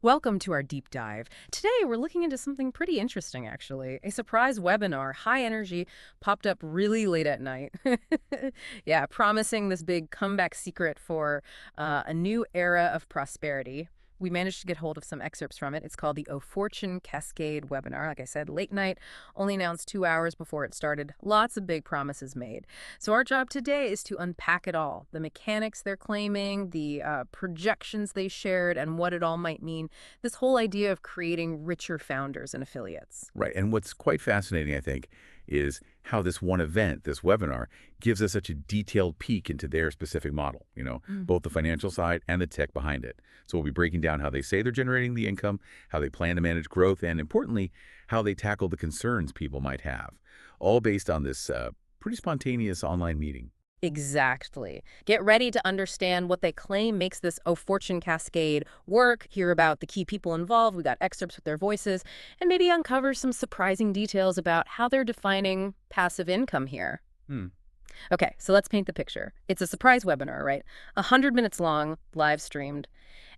Welcome to our deep dive. Today, we're looking into something pretty interesting, actually. A surprise webinar, high energy, popped up really late at night. Yeah, promising this big comeback secret for a new era of prosperity. We managed to get hold of some excerpts from it. It's called the Ofortune Cascade webinar. Like I said, late night, only announced 2 hours before it started. Lots of big promises made. So our job today is to unpack it all. The mechanics they're claiming, the projections they shared, and what it all might mean. This whole idea of creating richer founders and affiliates. Right. And what's quite fascinating, I think, is how this one event, this webinar, gives us such a detailed peek into their specific model, both the financial side and the tech behind it. So we'll be breaking down how they say they're generating the income, how they plan to manage growth, and importantly, how they tackle the concerns people might have, all based on this pretty spontaneous online meeting. Exactly. Get ready to understand what they claim makes this Ofortune cascade work, hear about the key people involved, we got excerpts with their voices, and maybe uncover some surprising details about how they're defining passive income here. Okay, so let's paint the picture. It's a surprise webinar, right? 100 minutes long, live streamed.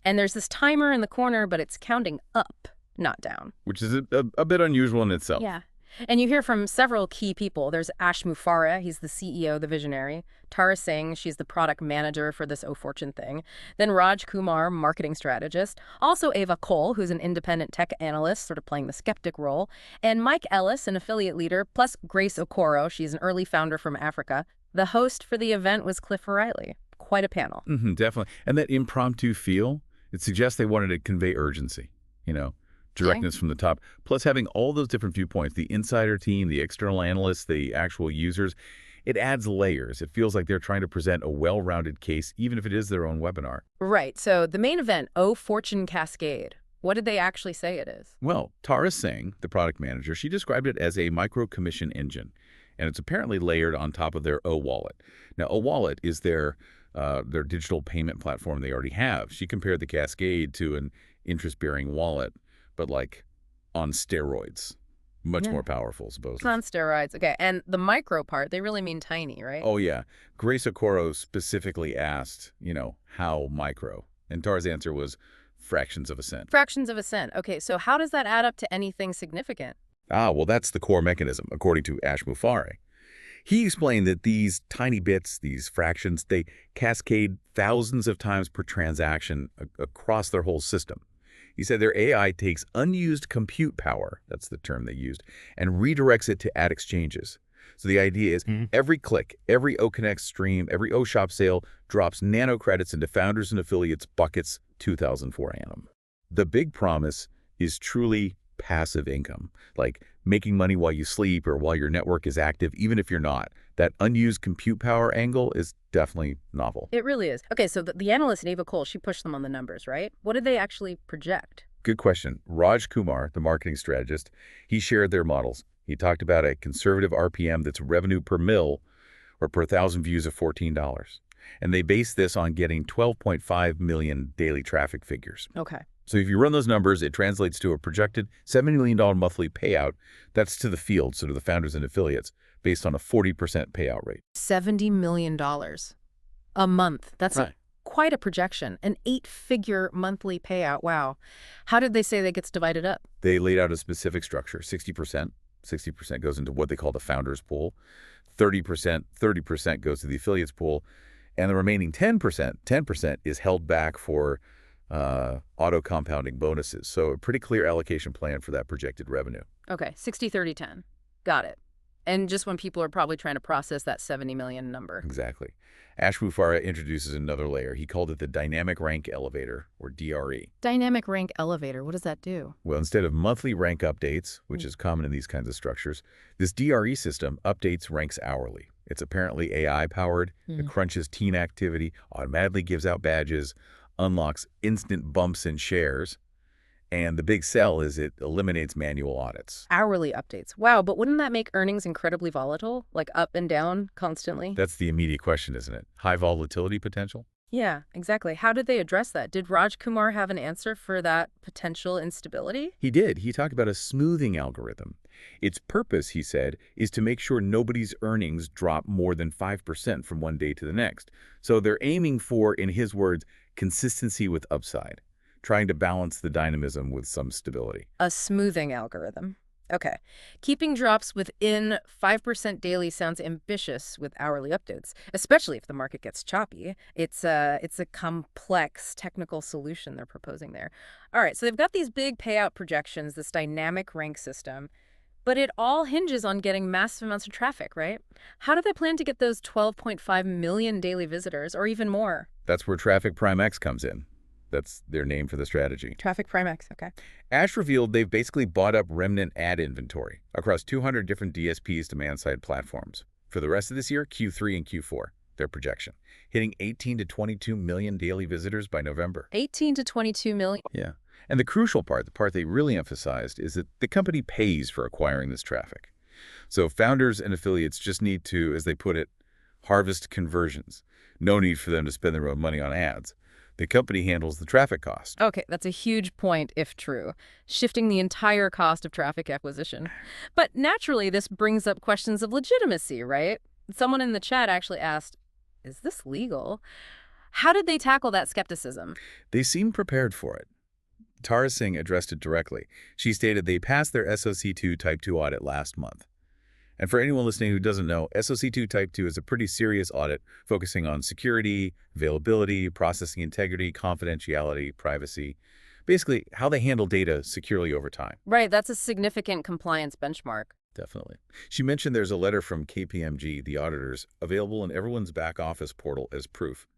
And there's this timer in the corner, but it's counting up, not down. Which is a bit unusual in itself. Yeah. And you hear from several key people. There's Mufareh, he's the CEO, the visionary. Tara Singh, she's the product manager for this Ofortune thing. Then Raj Kumar, marketing strategist. Also Ava Cole, who's an independent tech analyst, sort of playing the skeptic role. And Mike Ellis, an affiliate leader, plus Grace Okoro, she's an early founder from Africa. The host for the event was Cliff O'Reilly. Quite a panel. Definitely. And that impromptu feel, it suggests they wanted to convey urgency, directness from the top, plus having all those different viewpoints, the insider team, the external analysts, the actual users. It adds layers. It feels like they're trying to present a well-rounded case, even if it is their own webinar. Right. So the main event, Ofortune Cascade, what did they actually say it is? Well, Tara Singh, the product manager, she described it as a micro-commission engine, and it's apparently layered on top of their O-Wallet. Now, O-Wallet is their digital payment platform they already have. She compared the Cascade to an interest-bearing wallet, but like on steroids. Much more powerful, supposedly. It's on steroids. Okay, and the micro part, they really mean tiny, right? Oh, yeah. Grace Okoro specifically asked, how micro? And Tara's answer was fractions of a cent. Fractions of a cent. Okay, so how does that add up to anything significant? Well, that's the core mechanism, according to Mufareh. He explained that these tiny bits, these fractions, they cascade thousands of times per transaction across their whole system. He said their AI takes unused compute power, that's the term they used, and redirects it to ad exchanges. So the idea is every click, every OConnect stream, every OShop sale drops nano credits into founders and affiliates buckets 2004 annum. The big promise is truly passive income, like making money while you sleep or while your network is active, even if you're not. That unused compute power angle is definitely novel. It really is. Okay, so the analyst, Ava Cole, she pushed them on the numbers, right? What did they actually project? Good question. Raj Kumar, the marketing strategist, he shared their models. He talked about a conservative RPM that's revenue per mil or per 1,000 views of $14. And they based this on getting 12.5 million daily traffic figures. Okay. So if you run those numbers, it translates to a projected $70 million monthly payout. That's to the field, so to the founders and affiliates, based on a 40% payout rate. $70 million a month. That's right. Quite a projection. An 8-figure monthly payout. Wow. How did they say that gets divided up? They laid out a specific structure, 60%. 60% goes into what they call the founders pool. 30% goes to the affiliates pool. And the remaining 10% is held back for auto-compounding bonuses. So a pretty clear allocation plan for that projected revenue. Okay, 60-30-10. Got it. And just when people are probably trying to process that 70 million number. Exactly. Mufareh introduces another layer. He called it the dynamic rank elevator, or DRE. Dynamic rank elevator, what does that do? Well, instead of monthly rank updates, which is common in these kinds of structures, this DRE system updates ranks hourly. It's apparently AI-powered. It crunches teen activity, automatically gives out badges, unlocks instant bumps in shares. And the big sell is it eliminates manual audits. Hourly updates. Wow, but wouldn't that make earnings incredibly volatile? Like up and down constantly? That's the immediate question, isn't it? High volatility potential? Yeah, exactly. How did they address that? Did Raj Kumar have an answer for that potential instability? He did. He talked about a smoothing algorithm. Its purpose, he said, is to make sure nobody's earnings drop more than 5% from one day to the next. So they're aiming for, in his words, consistency with upside. trying to balance the dynamism with some stability. A smoothing algorithm. Okay. Keeping drops within 5% daily sounds ambitious with hourly updates, especially if the market gets choppy. It's a complex technical solution they're proposing there. All right, so they've got these big payout projections, this dynamic rank system, but it all hinges on getting massive amounts of traffic, right? How do they plan to get those 12.5 million daily visitors or even more? That's where Traffic Prime X comes in. That's their name for the strategy. Traffic Prime X, okay. Ash revealed they've basically bought up remnant ad inventory across 200 different DSPs demand-side platforms. For the rest of this year, Q3 and Q4, their projection, hitting 18 to 22 million daily visitors by November. 18 to 22 million. Yeah. And the crucial part, the part they really emphasized, is that the company pays for acquiring this traffic. So founders and affiliates just need to, as they put it, harvest conversions. No need for them to spend their own money on ads. The company handles the traffic cost. Okay, that's a huge point if true, shifting the entire cost of traffic acquisition. But naturally, this brings up questions of legitimacy, right? Someone in the chat actually asked, is this legal? How did they tackle that skepticism? They seemed prepared for it. Tara Singh addressed it directly. She stated they passed their SOC2 Type 2 audit last month. And for anyone listening who doesn't know, SOC2 Type 2 is a pretty serious audit focusing on security, availability, processing integrity, confidentiality, privacy, basically how they handle data securely over time. Right, that's a significant compliance benchmark. Definitely. She mentioned there's a letter from KPMG, the auditors, available in everyone's back office portal as proof.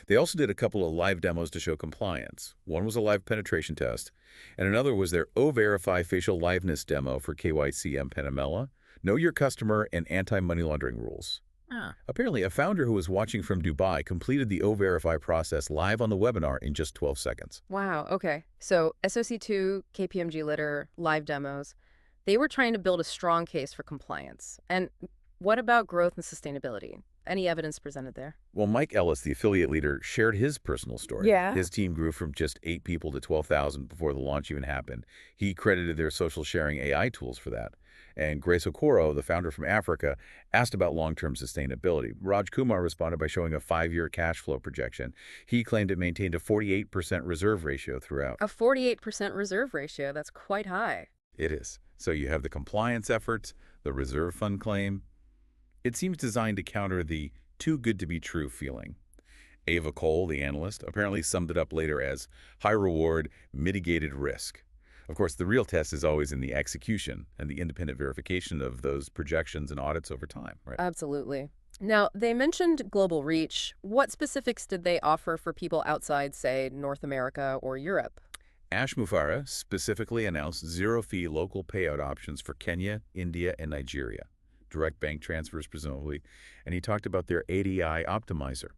They also did a couple of live demos to show compliance. One was a live penetration test, and another was their O-Verify facial liveness demo for KYC Penamela, Know Your Customer, and anti-money laundering rules. Ah. Apparently, a founder who was watching from Dubai completed the O-Verify process live on the webinar in just 12 seconds. Wow, okay. So SOC2, KPMG Litter, live demos, they were trying to build a strong case for compliance. And what about growth and sustainability? Any evidence presented there? Well, Mike Ellis, the affiliate leader, shared his personal story. Yeah. His team grew from just 8 people to 12,000 before the launch even happened. He credited their social sharing AI tools for that. And Grace Okoro, the founder from Africa, asked about long-term sustainability. Raj Kumar responded by showing a 5-year cash flow projection. He claimed it maintained a 48% reserve ratio throughout. A 48% reserve ratio, that's quite high. It is. So you have the compliance efforts, the reserve fund claim. It seems designed to counter the too good to be true feeling. Ava Cole, the analyst, apparently summed it up later as high reward, mitigated risk. Of course, the real test is always in the execution and the independent verification of those projections and audits over time, right? Absolutely. Now, they mentioned global reach. What specifics did they offer for people outside, say, North America or Europe? Ash Mufareh specifically announced zero-fee local payout options for Kenya, India, and Nigeria. Direct bank transfers, presumably, and he talked about their ADI optimizer.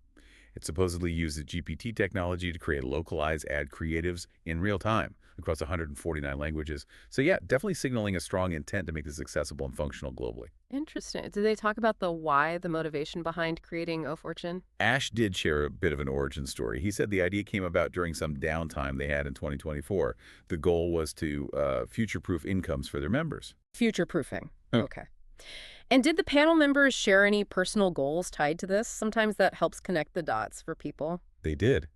It supposedly uses GPT technology to create localized ad creatives in real time across 149 languages. So yeah, definitely signaling a strong intent to make this accessible and functional globally. Interesting. Did they talk about the why, the motivation behind creating Ofortune? Ash did share a bit of an origin story. He said the idea came about during some downtime they had in 2024. The goal was to future-proof incomes for their members. Future-proofing. Oh. Okay. And did the panel members share any personal goals tied to this? Sometimes that helps connect the dots for people. They did.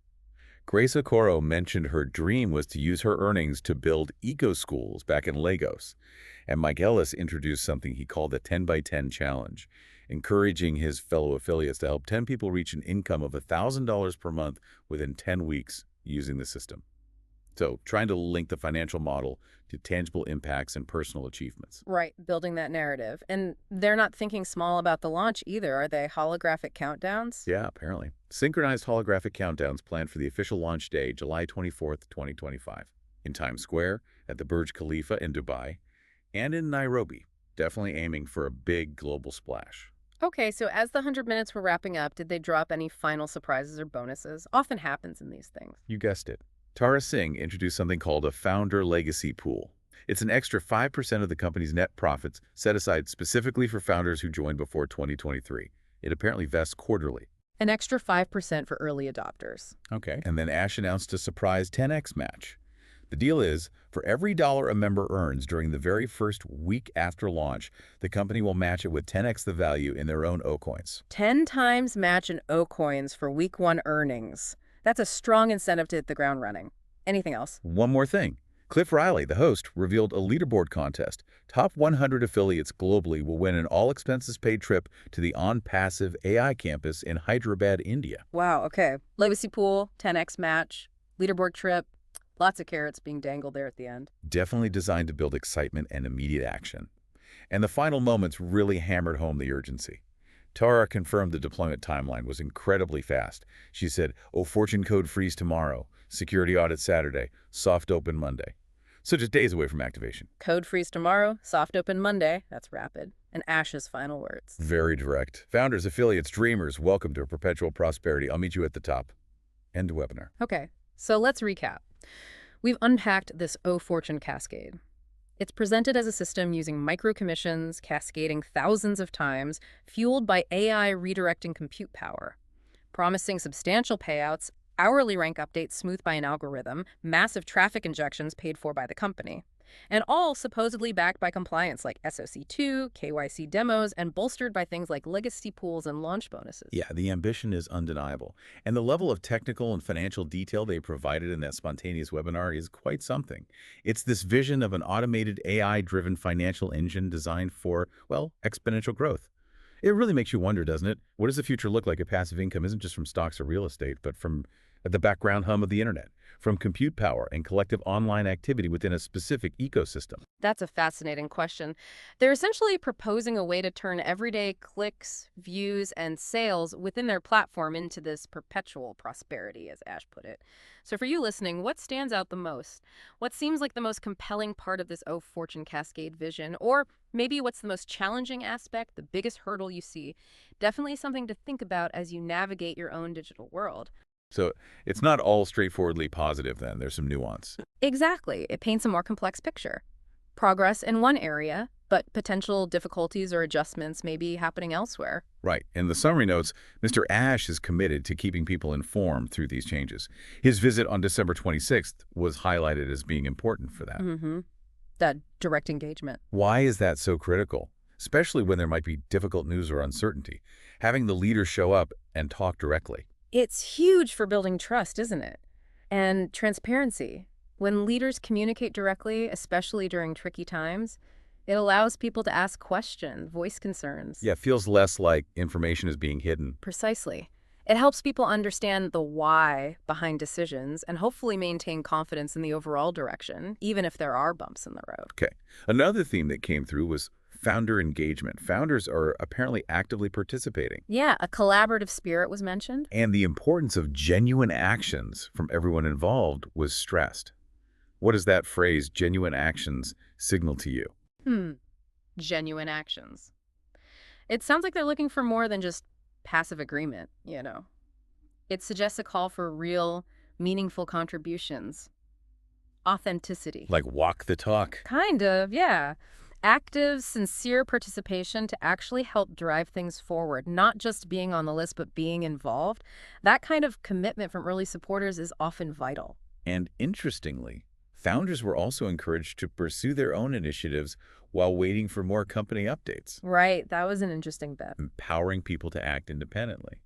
Grace Okoro mentioned her dream was to use her earnings to build eco-schools back in Lagos. And Mike Ellis introduced something he called the 10 by 10 challenge, encouraging his fellow affiliates to help 10 people reach an income of $1,000 per month within 10 weeks using the system. So trying to link the financial model to tangible impacts and personal achievements. Right, building that narrative. And they're not thinking small about the launch either. Are they holographic countdowns? Yeah, apparently. Synchronized holographic countdowns planned for the official launch day, July 24th, 2025, in Times Square, at the Burj Khalifa in Dubai, and in Nairobi, definitely aiming for a big global splash. Okay, so as the 100 minutes were wrapping up, did they drop any final surprises or bonuses? Often happens in these things. You guessed it. Tara Singh introduced something called a founder legacy pool. It's an extra 5% of the company's net profits set aside specifically for founders who joined before 2023. It apparently vests quarterly. An extra 5% for early adopters. Okay. And then Ash announced a surprise 10x match. The deal is, for every dollar a member earns during the very first week after launch, the company will match it with 10x the value in their own O-coins. 10 times match in O-coins for week 1 earnings. That's a strong incentive to hit the ground running. Anything else? One more thing. Cliff Riley, the host, revealed a leaderboard contest. Top 100 affiliates globally will win an all-expenses-paid trip to the ONPASSIVE AI campus in Hyderabad, India. Wow, okay. Legacy pool, 10x match, leaderboard trip, lots of carrots being dangled there at the end. Definitely designed to build excitement and immediate action. And the final moments really hammered home the urgency. Tara confirmed the deployment timeline was incredibly fast. She said, Ofortune code freeze tomorrow, security audit Saturday, soft open Monday. So just days away from activation. Code freeze tomorrow, soft open Monday. That's rapid. And Ash's final words. Very direct. Founders, affiliates, dreamers, welcome to perpetual prosperity. I'll meet you at the top. End webinar. Okay, so let's recap. We've unpacked this Ofortune cascade. It's presented as a system using micro-commissions, cascading thousands of times, fueled by AI redirecting compute power, promising substantial payouts, hourly rank updates smoothed by an algorithm, massive traffic injections paid for by the company, and all supposedly backed by compliance like SOC2, KYC demos, and bolstered by things like legacy pools and launch bonuses. Yeah, the ambition is undeniable. And the level of technical and financial detail they provided in that spontaneous webinar is quite something. It's this vision of an automated AI-driven financial engine designed for, well, exponential growth. It really makes you wonder, doesn't it? What does the future look like if passive income isn't just from stocks or real estate, but from the background hum of the internet, from compute power and collective online activity within a specific ecosystem? That's a fascinating question. They're essentially proposing a way to turn everyday clicks, views, and sales within their platform into this perpetual prosperity, as Ash put it. So for you listening, what stands out the most? What seems like the most compelling part of this Ofortune cascade vision? Or maybe what's the most challenging aspect, the biggest hurdle you see? Definitely something to think about as you navigate your own digital world. So it's not all straightforwardly positive then. There's some nuance. Exactly. It paints a more complex picture. Progress in one area, but potential difficulties or adjustments may be happening elsewhere. Right. In the summary notes, Mr. Ash is committed to keeping people informed through these changes. His visit on December 26th was highlighted as being important for that. That direct engagement. Why is that so critical? Especially when there might be difficult news or uncertainty. Having the leader show up and talk directly. It's huge for building trust, isn't it? And transparency. When leaders communicate directly, especially during tricky times, it allows people to ask questions, voice concerns. Yeah, it feels less like information is being hidden. Precisely. It helps people understand the why behind decisions and hopefully maintain confidence in the overall direction, even if there are bumps in the road. Okay. Another theme that came through was founder engagement. Founders are apparently actively participating. Yeah, a collaborative spirit was mentioned. And the importance of genuine actions from everyone involved was stressed. What does that phrase, genuine actions, signal to you? Genuine actions. It sounds like they're looking for more than just passive agreement, you know. It suggests a call for real, meaningful contributions. Authenticity. Like walk the talk. Kind of, yeah. Active, sincere participation to actually help drive things forward, not just being on the list, but being involved. That kind of commitment from early supporters is often vital. And interestingly, founders were also encouraged to pursue their own initiatives while waiting for more company updates. Right, that was an interesting bet. Empowering people to act independently.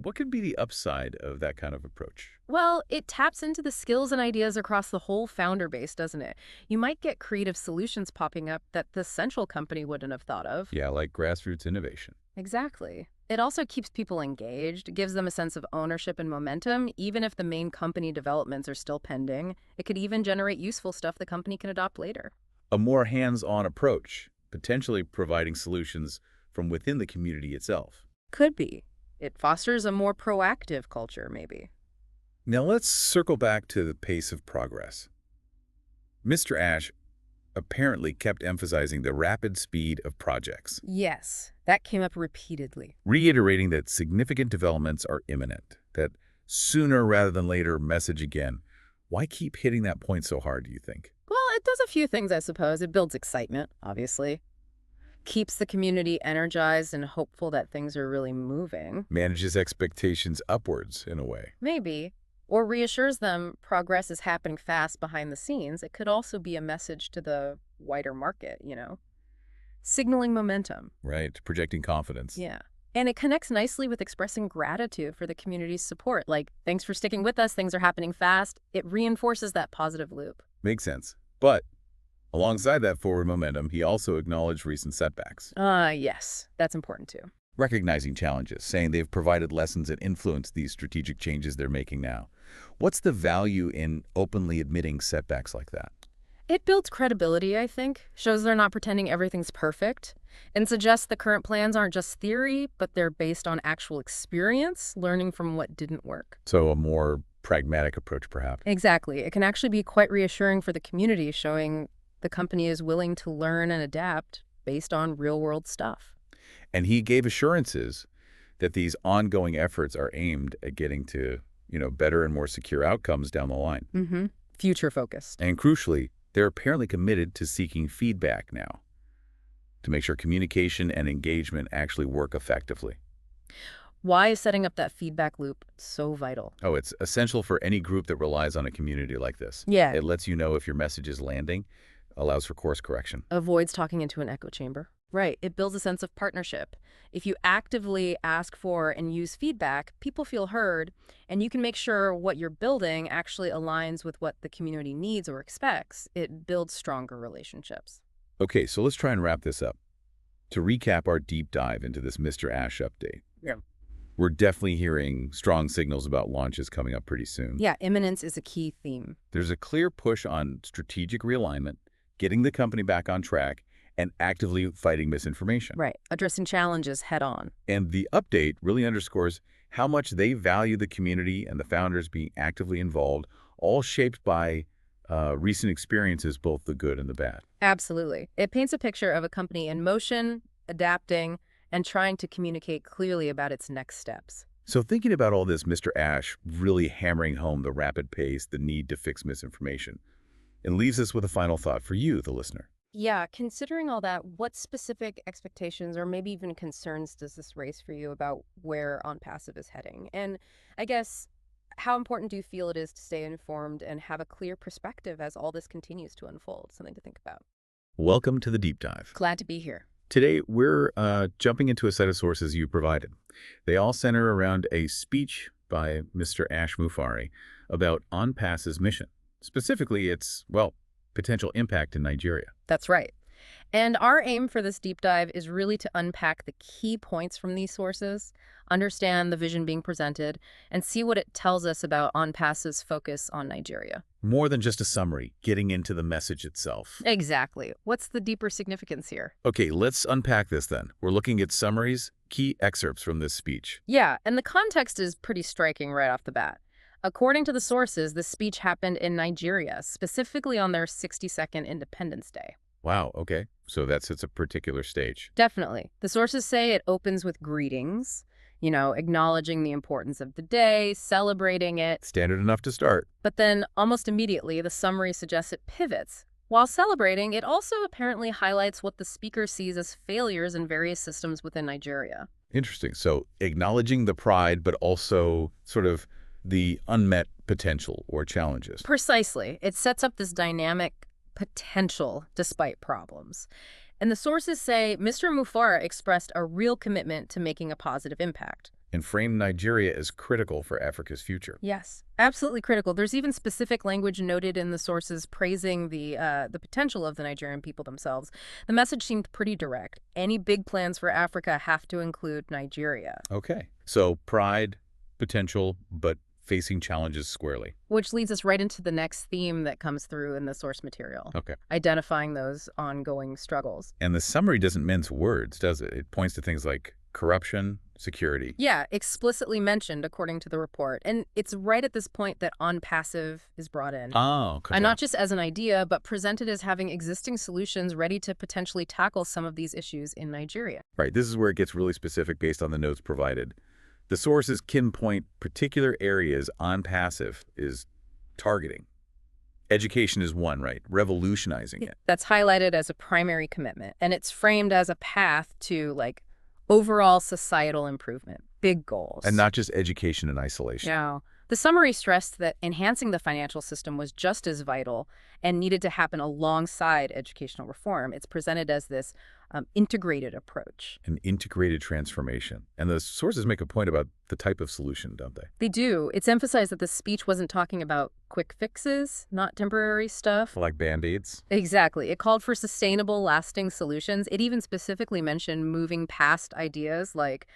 What could be the upside of that kind of approach? Well, it taps into the skills and ideas across the whole founder base, doesn't it? You might get creative solutions popping up that the central company wouldn't have thought of. Yeah, like grassroots innovation. Exactly. It also keeps people engaged, gives them a sense of ownership and momentum, even if the main company developments are still pending. It could even generate useful stuff the company can adopt later. A more hands-on approach, potentially providing solutions from within the community itself. Could be. It fosters a more proactive culture, maybe. Now let's circle back to the pace of progress. Mr. Ash apparently kept emphasizing the rapid speed of projects, Yes, that came up repeatedly. reiterating that significant developments are imminent, that sooner rather than later message again. Why keep hitting that point so hard, do you think? Well, it does a few things, I suppose. It builds excitement, obviously. Keeps the community energized and hopeful that things are really moving. Manages expectations upwards, in a way. Maybe. Or reassures them progress is happening fast behind the scenes. It could also be a message to the wider market, you know. Signaling momentum. Right, projecting confidence. Yeah. And it connects nicely with expressing gratitude for the community's support. Like, thanks for sticking with us, things are happening fast. It reinforces that positive loop. Makes sense. But alongside that forward momentum, he also acknowledged recent setbacks, Yes, that's important too. recognizing challenges, saying they've provided lessons and influenced these strategic changes they're making now. What's the value in openly admitting setbacks like that? It builds credibility, I think, shows they're not pretending everything's perfect, and suggests the current plans aren't just theory, but they're based on actual experience, learning from what didn't work. So a more pragmatic approach, perhaps. Exactly. It can actually be quite reassuring for the community, showing the company is willing to learn and adapt based on real-world stuff. And he gave assurances that these ongoing efforts are aimed at getting to, better and more secure outcomes down the line. Mm-hmm. Future-focused. And crucially, they're apparently committed to seeking feedback now to make sure communication and engagement actually work effectively. Why is setting up that feedback loop so vital? Oh, it's essential for any group that relies on a community like this. Yeah. It lets you know if your message is landing, allows for course correction. Avoids talking into an echo chamber. Right. It builds a sense of partnership. If you actively ask for and use feedback, people feel heard, and you can make sure what you're building actually aligns with what the community needs or expects. It builds stronger relationships. Okay, so let's try and wrap this up. To recap our deep dive into this Mr. Ash update. Yeah. We're definitely hearing strong signals about launches coming up pretty soon. Yeah, imminence is a key theme. There's a clear push on strategic realignment, getting the company back on track, and actively fighting misinformation. Right. Addressing challenges head on. And the update really underscores how much they value the community and the founders being actively involved, all shaped by recent experiences, both the good and the bad. Absolutely. It paints a picture of a company in motion, adapting, and trying to communicate clearly about its next steps. So thinking about all this, Mr. Ash really hammering home the rapid pace, the need to fix misinformation, and leaves us with a final thought for you, the listener. Yeah, considering all that, what specific expectations or maybe even concerns does this raise for you about where ONPASSIVE is heading? And I guess, how important do you feel it is to stay informed and have a clear perspective as all this continues to unfold? Something to think about. Welcome to the Deep Dive. Glad to be here. Today, we're jumping into a set of sources you provided. They all center around a speech by Mr. Ash Mufareh about ONPASSIVE's mission. Specifically, its, potential impact in Nigeria. That's right. And our aim for this deep dive is really to unpack the key points from these sources, understand the vision being presented, and see what it tells us about ONPASSIVE's focus on Nigeria. More than just a summary, getting into the message itself. Exactly. What's the deeper significance here? Okay, let's unpack this then. We're looking at summaries, key excerpts from this speech. Yeah, and the context is pretty striking right off the bat. According to the sources, this speech happened in Nigeria, specifically on their 62nd Independence Day. Wow, okay. So that sets a particular stage. Definitely. The sources say it opens with greetings, acknowledging the importance of the day, celebrating it. Standard enough to start. But then almost immediately, the summary suggests it pivots. While celebrating, it also apparently highlights what the speaker sees as failures in various systems within Nigeria. Interesting. So acknowledging the pride, but also sort of the unmet potential or challenges. Precisely. It sets up this dynamic potential despite problems. And the sources say Mr. Mufareh expressed a real commitment to making a positive impact. And framed Nigeria as critical for Africa's future. Yes, absolutely critical. There's even specific language noted in the sources praising the potential of the Nigerian people themselves. The message seemed pretty direct. Any big plans for Africa have to include Nigeria. Okay. So pride, potential, but facing challenges squarely. Which leads us right into the next theme that comes through in the source material. Okay. Identifying those ongoing struggles. And the summary doesn't mince words, does it? It points to things like corruption, security. Yeah, explicitly mentioned according to the report. And it's right at this point that ONPASSIVE is brought in. Oh, okay. And not just as an idea, but presented as having existing solutions ready to potentially tackle some of these issues in Nigeria. Right. This is where it gets really specific based on the notes provided. The sources pinpoint particular areas ONPASSIVE is targeting. Education is one, right? Revolutionizing it. That's highlighted as a primary commitment. And it's framed as a path to, overall societal improvement. Big goals. And not just education in isolation. No. The summary stressed that enhancing the financial system was just as vital and needed to happen alongside educational reform. It's presented as this integrated approach. An integrated transformation. And the sources make a point about the type of solution, don't they? They do. It's emphasized that the speech wasn't talking about quick fixes, not temporary stuff. Like Band-Aids? Exactly. It called for sustainable, lasting solutions. It even specifically mentioned moving past ideas like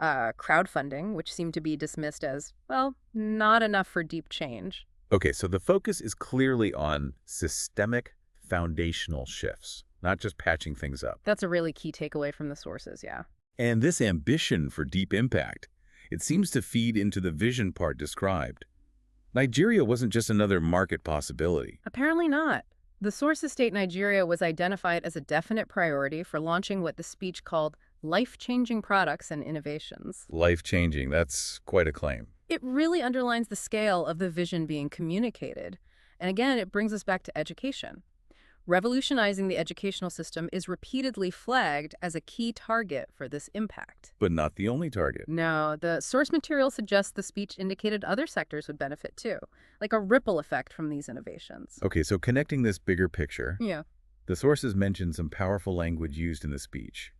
crowdfunding, which seemed to be dismissed as, well, not enough for deep change. Okay, so the focus is clearly on systemic foundational shifts, not just patching things up. That's a really key takeaway from the sources, yeah. And this ambition for deep impact, it seems to feed into the vision part described. Nigeria wasn't just another market possibility. Apparently not. The sources state Nigeria was identified as a definite priority for launching what the speech called life-changing products and innovations. Life-changing, that's quite a claim. It really underlines the scale of the vision being communicated. And again, it brings us back to education. Revolutionizing the educational system is repeatedly flagged as a key target for this impact. But not the only target. No, the source material suggests the speech indicated other sectors would benefit too, like a ripple effect from these innovations. Okay, so connecting this bigger picture, Yeah. the sources mention some powerful language used in the speech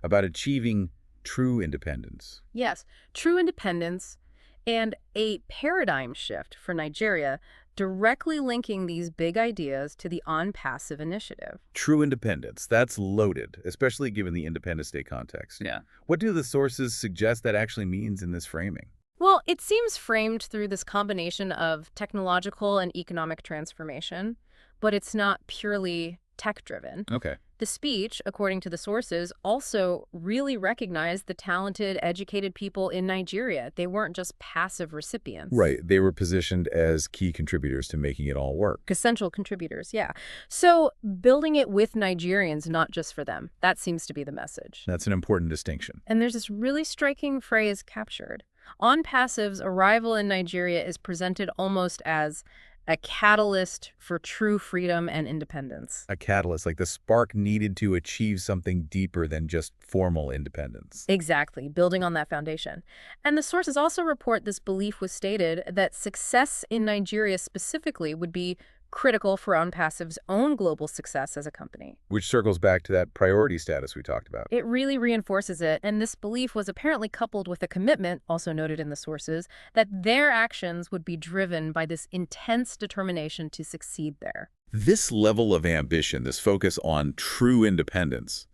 about achieving true independence. Yes, true independence and a paradigm shift for Nigeria, directly linking these big ideas to the ONPASSIVE initiative. True independence, that's loaded, especially given the Independence Day context. Yeah. What do the sources suggest that actually means in this framing? Well, it seems framed through this combination of technological and economic transformation, but it's not purely tech-driven. Okay. The speech, according to the sources, also really recognized the talented, educated people in Nigeria. They weren't just passive recipients. Right, they were positioned as key contributors to making it all work. Essential contributors, yeah. So building it with Nigerians, not just for them. That seems to be the message. That's an important distinction. And there's this really striking phrase captured. ONPASSIVE's arrival in Nigeria is presented almost as a catalyst for true freedom and independence. A catalyst, like the spark needed to achieve something deeper than just formal independence. Exactly, building on that foundation. And the sources also report this belief was stated that success in Nigeria specifically would be critical for ONPASSIVE's own global success as a company. Which circles back to that priority status we talked about. It really reinforces it, and this belief was apparently coupled with a commitment, also noted in the sources, that their actions would be driven by this intense determination to succeed there. This level of ambition, this focus on true independence,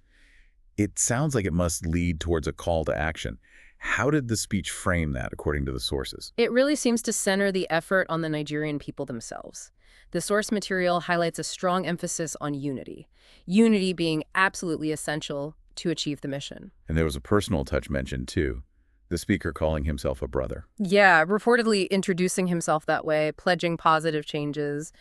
it sounds like it must lead towards a call to action. How did the speech frame that, according to the sources? It really seems to center the effort on the Nigerian people themselves. The source material highlights a strong emphasis on unity. Unity being absolutely essential to achieve the mission. And there was a personal touch mentioned, too. The speaker calling himself a brother. Yeah, reportedly introducing himself that way, pledging positive changes,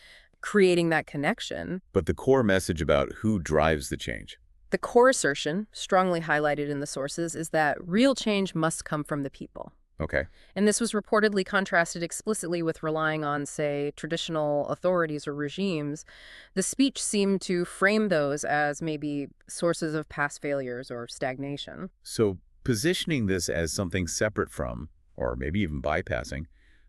creating that connection. But the core message about who drives the change. The core assertion, strongly highlighted in the sources, is that real change must come from the people. Okay. And this was reportedly contrasted explicitly with relying on, say, traditional authorities or regimes. The speech seemed to frame those as maybe sources of past failures or stagnation. So positioning this as something separate from, or maybe even bypassing,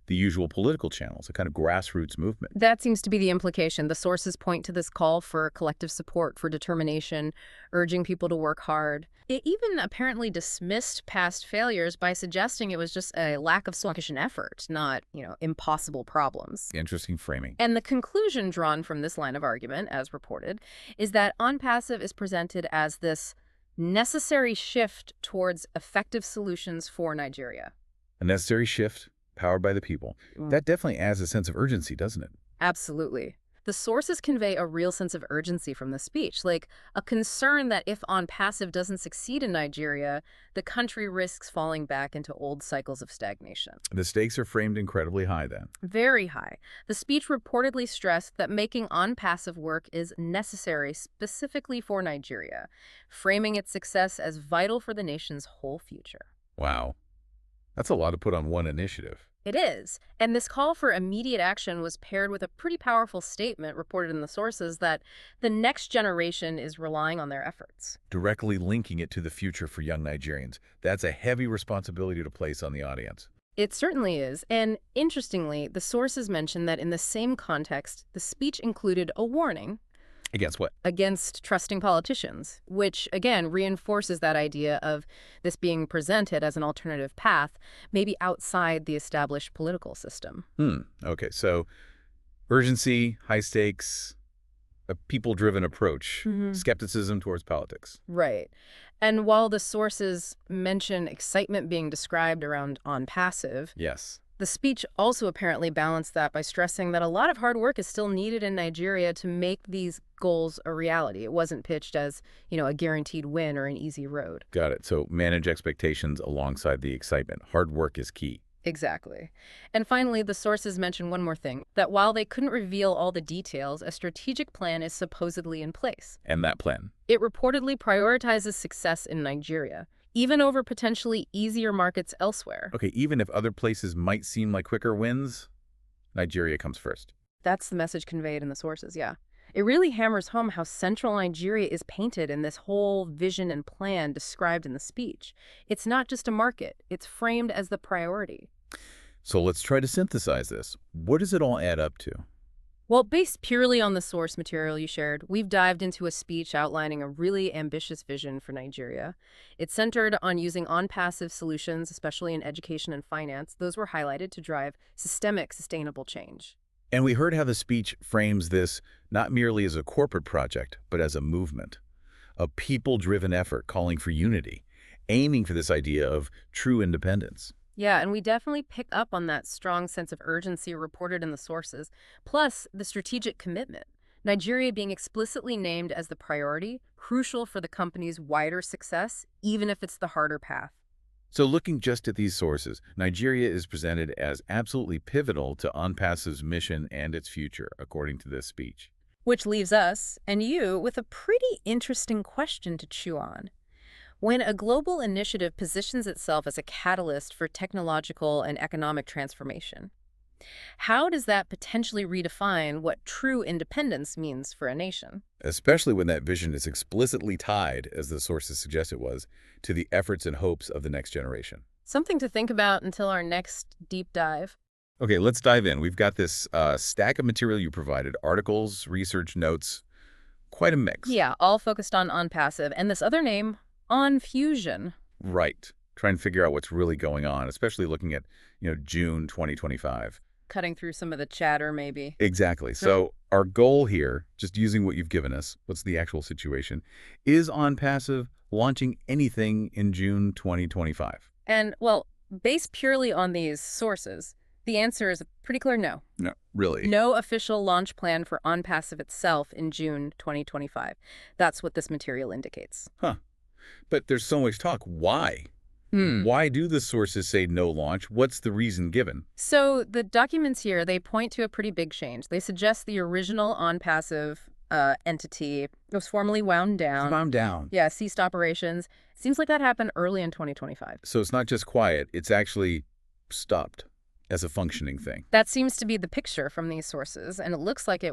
the usual political channels, a kind of grassroots movement. That seems to be the implication. The sources point to this call for collective support, for determination, urging people to work hard. It even apparently dismissed past failures by suggesting it was just a lack of sufficient effort, not, impossible problems. Interesting framing. And the conclusion drawn from this line of argument, as reported, is that ONPASSIVE is presented as this necessary shift towards effective solutions for Nigeria. A necessary shift, powered by the people. That definitely adds a sense of urgency, doesn't it? Absolutely. The sources convey a real sense of urgency from the speech, like a concern that if ONPASSIVE doesn't succeed in Nigeria, the country risks falling back into old cycles of stagnation. The stakes are framed incredibly high then. Very high. The speech reportedly stressed that making ONPASSIVE work is necessary specifically for Nigeria, framing its success as vital for the nation's whole future. Wow. That's a lot to put on one initiative. It is. And this call for immediate action was paired with a pretty powerful statement reported in the sources that the next generation is relying on their efforts. Directly linking it to the future for young Nigerians. That's a heavy responsibility to place on the audience. It certainly is. And interestingly, the sources mention that in the same context, the speech included a warning. Against what? against trusting politicians, which again reinforces that idea of this being presented as an alternative path, maybe outside the established political system. Okay, so urgency, high stakes, a people-driven approach, skepticism towards politics. Right. And while the sources mention excitement being described around ONPASSIVE, Yes. the speech also apparently balanced that by stressing that a lot of hard work is still needed in Nigeria to make these goals a reality. It wasn't pitched as, a guaranteed win or an easy road. Got it. So manage expectations alongside the excitement. Hard work is key. Exactly. And finally, the sources mention one more thing, that while they couldn't reveal all the details, a strategic plan is supposedly in place. And that plan. It reportedly prioritizes success in Nigeria, even over potentially easier markets elsewhere. Okay, even if other places might seem like quicker wins, Nigeria comes first. That's the message conveyed in the sources, yeah. It really hammers home how central Nigeria is painted in this whole vision and plan described in the speech. It's not just a market, it's framed as the priority. So let's try to synthesize this. What does it all add up to? Well, based purely on the source material you shared, we've dived into a speech outlining a really ambitious vision for Nigeria. It's centered on using on-passive solutions, especially in education and finance. Those were highlighted to drive systemic, sustainable change. And we heard how the speech frames this not merely as a corporate project, but as a movement, a people-driven effort calling for unity, aiming for this idea of true independence. Yeah, and we definitely pick up on that strong sense of urgency reported in the sources, plus the strategic commitment. Nigeria being explicitly named as the priority, crucial for the company's wider success, even if it's the harder path. So looking just at these sources, Nigeria is presented as absolutely pivotal to ONPASSIVE's mission and its future, according to this speech. Which leaves us, and you, with a pretty interesting question to chew on. When a global initiative positions itself as a catalyst for technological and economic transformation, how does that potentially redefine what true independence means for a nation? Especially when that vision is explicitly tied, as the sources suggest it was, to the efforts and hopes of the next generation. Something to think about until our next deep dive. Okay, let's dive in. We've got this stack of material you provided, articles, research notes, quite a mix. Yeah, all focused on ONPASSIVE, and this other name, OnFusion. Right. Try and figure out what's really going on, especially looking at, June 2025. Cutting through some of the chatter, maybe. Exactly. So our goal here, just using what you've given us, what's the actual situation, is ONPASSIVE launching anything in June 2025? And, well, based purely on these sources, the answer is a pretty clear no. No, really? No official launch plan for ONPASSIVE itself in June 2025. That's what this material indicates. Huh. But there's so much talk. Why? Why do the sources say no launch? What's the reason given? So the documents here, they point to a pretty big change. They suggest the original ONPASSIVE entity was formally wound down. Wound down. Yeah, ceased operations. Seems like that happened early in 2025. So it's not just quiet, it's actually stopped as a functioning thing. That seems to be the picture from these sources, and it looks like it